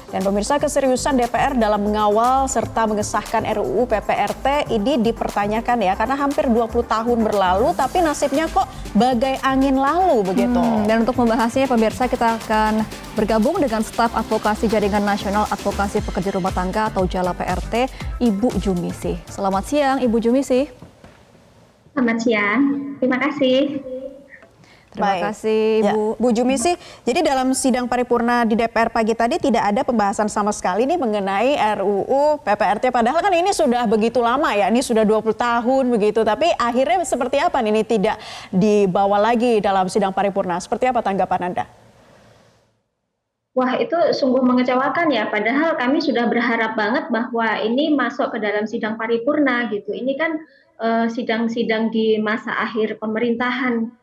Dan pemirsa, keseriusan DPR dalam mengawal serta mengesahkan RUU PPRT ini dipertanyakan ya, karena hampir 20 tahun berlalu tapi nasibnya kok bagai angin lalu begitu. Dan untuk membahasnya pemirsa, kita akan bergabung dengan staf advokasi Jaringan Nasional Advokasi Pekerja Rumah Tangga atau JALA PRT, Ibu Jumisi. Selamat siang Ibu Jumisi. Selamat siang, terima kasih. Terima kasih Bu. Bu Jumisi, jadi dalam sidang paripurna di DPR pagi tadi tidak ada pembahasan sama sekali nih mengenai RUU PPRT. Padahal kan ini sudah begitu lama ya, ini sudah 20 tahun begitu. Tapi akhirnya seperti apa nih, ini tidak dibawa lagi dalam sidang paripurna. Seperti apa tanggapan Anda? Wah, itu sungguh mengecewakan ya. Padahal kami sudah berharap banget bahwa ini masuk ke dalam sidang paripurna gitu. Ini kan sidang-sidang di masa akhir pemerintahan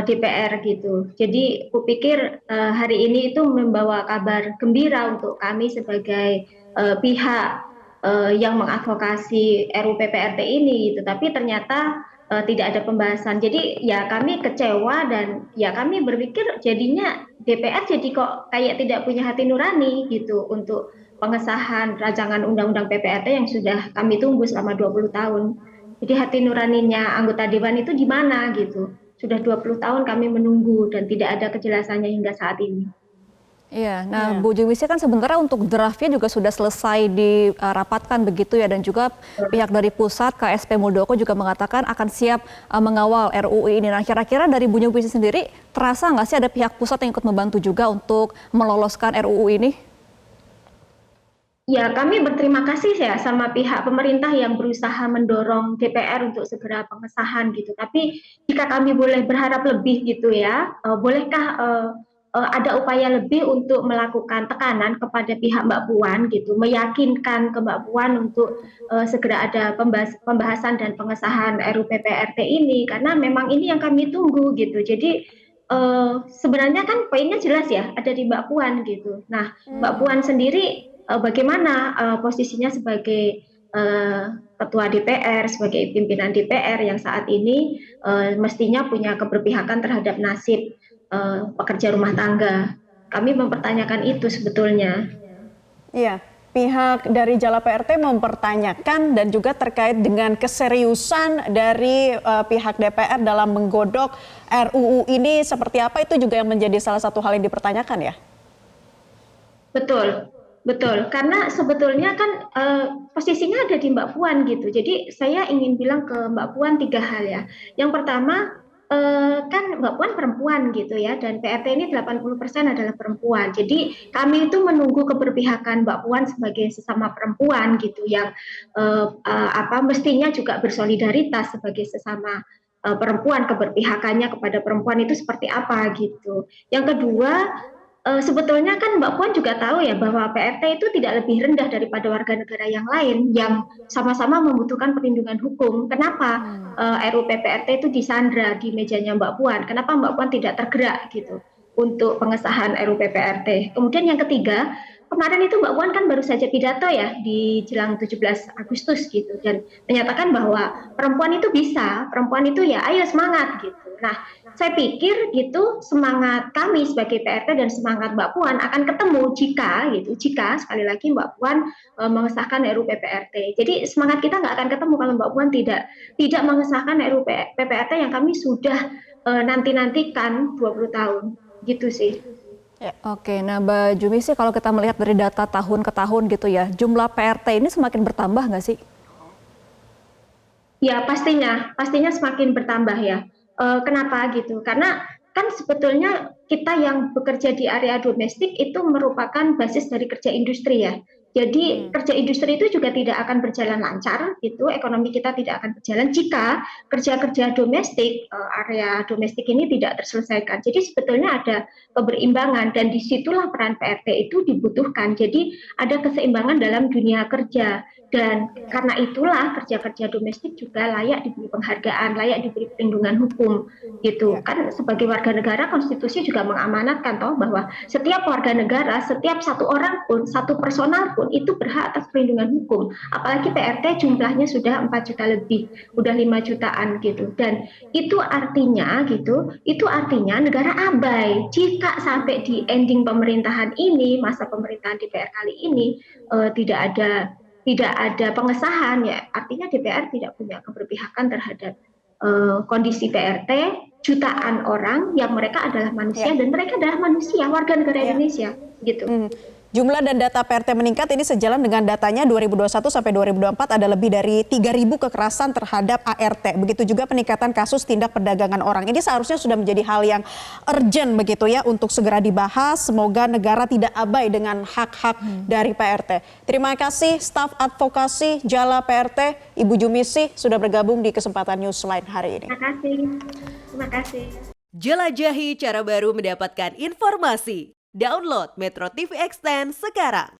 DPR gitu. Jadi kupikir hari ini itu membawa kabar gembira untuk kami sebagai pihak yang mengadvokasi RUU PPRT ini gitu. Tapi ternyata tidak ada pembahasan. Jadi ya kami kecewa dan ya kami berpikir jadinya DPR jadi kok kayak tidak punya hati nurani gitu untuk pengesahan rancangan undang-undang PPRT yang sudah kami tunggu selama 20 tahun. Jadi hati nuraninya anggota dewan itu di mana gitu. Sudah 20 tahun kami menunggu dan tidak ada kejelasannya hingga saat ini. Iya, nah Bu Jumisi kan sebenarnya untuk draftnya juga sudah selesai dirapatkan begitu ya, dan juga pihak dari pusat KSP Muldoko juga mengatakan akan siap mengawal RUU ini. Nah kira-kira dari Bu Jumisi sendiri terasa nggak sih ada pihak pusat yang ikut membantu juga untuk meloloskan RUU ini? Ya, kami berterima kasih ya sama pihak pemerintah yang berusaha mendorong DPR untuk segera pengesahan gitu. Tapi jika kami boleh berharap lebih gitu ya, bolehkah ada upaya lebih untuk melakukan tekanan kepada pihak Mbak Puan gitu, meyakinkan ke Mbak Puan untuk segera ada pembahasan dan pengesahan RUU PPRT ini, karena memang ini yang kami tunggu gitu. Jadi sebenarnya kan poinnya jelas ya, ada di Mbak Puan gitu. Nah, Mbak Puan sendiri bagaimana posisinya sebagai ketua DPR, sebagai pimpinan DPR yang saat ini mestinya punya keberpihakan terhadap nasib pekerja rumah tangga. Kami mempertanyakan itu sebetulnya. Iya, pihak dari JALA PRT mempertanyakan dan juga terkait dengan keseriusan dari pihak DPR dalam menggodok RUU ini seperti apa, itu juga yang menjadi salah satu hal yang dipertanyakan ya? Betul. Betul, karena sebetulnya kan posisinya ada di Mbak Puan gitu. Jadi saya ingin bilang ke Mbak Puan 3 hal ya. Yang pertama, kan Mbak Puan perempuan gitu ya, dan PRT ini 80% adalah perempuan. Jadi kami itu menunggu keberpihakan Mbak Puan sebagai sesama perempuan gitu, yang mestinya juga bersolidaritas sebagai sesama perempuan, keberpihakannya kepada perempuan itu seperti apa gitu. Yang kedua, sebetulnya kan Mbak Puan juga tahu ya bahwa PRT itu tidak lebih rendah daripada warga negara yang lain yang sama-sama membutuhkan perlindungan hukum. Kenapa RUU PPRT itu disandra di mejanya Mbak Puan? Kenapa Mbak Puan tidak tergerak gitu untuk pengesahan RUU PPRT? Kemudian yang ketiga, kemarin itu Mbak Puan kan baru saja pidato ya di jelang 17 Agustus gitu, dan menyatakan bahwa perempuan itu bisa, perempuan itu ya ayo semangat gitu. Nah, saya pikir gitu semangat kami sebagai PRT dan semangat Mbak Puan akan ketemu jika sekali lagi Mbak Puan mengesahkan RUU PPRT. Jadi semangat kita nggak akan ketemu kalau Mbak Puan tidak mengesahkan RUU PPRT yang kami sudah nanti-nantikan 20 tahun. Gitu sih. Ya. Oke, nah Mbak Jumisi, kalau kita melihat dari data tahun ke tahun gitu ya, jumlah PRT ini semakin bertambah nggak sih? Ya pastinya semakin bertambah ya. Kenapa gitu? Karena kan sebetulnya kita yang bekerja di area domestik itu merupakan basis dari kerja industri ya. Jadi kerja industri itu juga tidak akan berjalan lancar gitu, ekonomi kita tidak akan berjalan jika kerja-kerja domestik, area domestik ini tidak terselesaikan. Jadi sebetulnya ada keberimbangan dan disitulah peran PRT itu dibutuhkan. Jadi ada keseimbangan dalam dunia kerja, dan karena itulah kerja-kerja domestik juga layak diberi penghargaan, layak diberi perlindungan hukum gitu. Kan sebagai warga negara, konstitusi juga mengamanatkan toh bahwa setiap warga negara, setiap satu orang pun, satu personal pun siapapun itu berhak atas perlindungan hukum. Apalagi PRT jumlahnya sudah 4 juta lebih, udah 5 jutaan gitu. Dan itu artinya negara abai. Jika sampai di ending pemerintahan ini, masa pemerintahan DPR kali ini tidak ada pengesahan, ya artinya DPR tidak punya keberpihakan terhadap kondisi PRT jutaan orang yang mereka adalah manusia dan mereka adalah manusia warga negara Indonesia gitu. Jumlah dan data PRT meningkat ini sejalan dengan datanya 2021 sampai 2024 ada lebih dari 3.000 kekerasan terhadap ART. Begitu juga peningkatan kasus tindak perdagangan orang. Ini seharusnya sudah menjadi hal yang urgent begitu ya untuk segera dibahas. Semoga negara tidak abai dengan hak-hak dari PRT. Terima kasih staf advokasi Jala PRT Ibu Jumisi sudah bergabung di kesempatan Newsline hari ini. Terima kasih. Jelajahi cara baru mendapatkan informasi. Download Metro TV Extend sekarang.